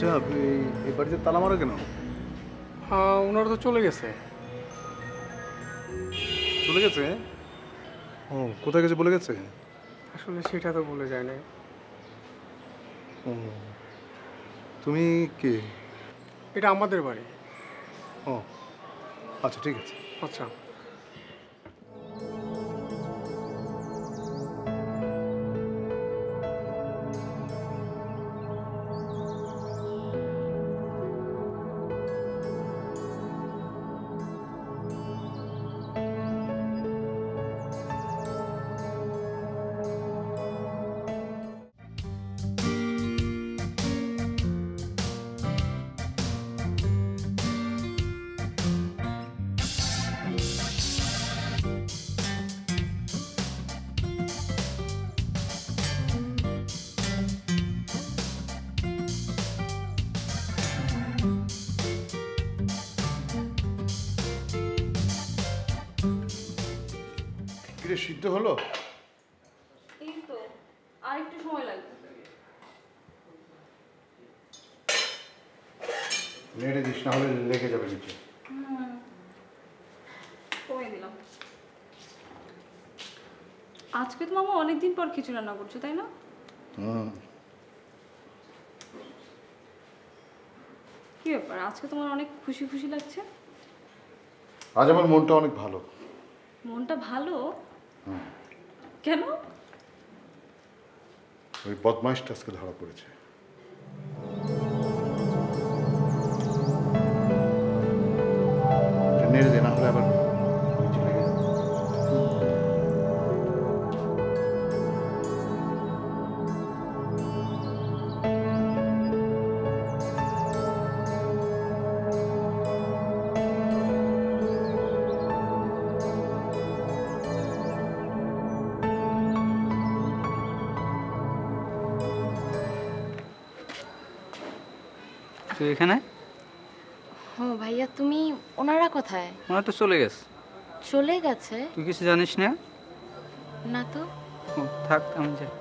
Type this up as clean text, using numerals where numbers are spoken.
আচ্ছা, এই বাড়িতে তালা মারা কেন? হ্যাঁ, ওনারা তো চলে গেছে। চলে গেছে? ও, কোথায় গেছে বলে গেছে? আসলে সেটা তো বলে যায় না। ও, তুমি কে? এটা আমাদের বাড়ি। ও আচ্ছা, ঠিক আছে। আচ্ছা। কিরে, সিদ্ধ হলো? এই তো আর একটু সময় লাগবে। নেড়ে দিস, না হলে লেগে যাবে নিচে। কমিয়ে দিলাম। আজকে তো মামা অনেকদিন পর খিচুড়ি রান্না করছো, তাই না? কি ব্যাপার, আজকে তোমার অনেক খুশি খুশি লাগছে? আজ আমার মনটা অনেক ভালো। মনটা ভালো? কেন? ওই বদমাইশটা আজকে ধরা পড়েছে। নেড়ে দে, না হলে আবার নিচে লেগে যাবে। তুই এখানে? ও ভাইয়া, তুমি ওনারা কোথায়? ওরা তো চলে গেছে। চলে গেছে? তুই কিছু জানিস না? না তো। ও থাক, আমি যাই।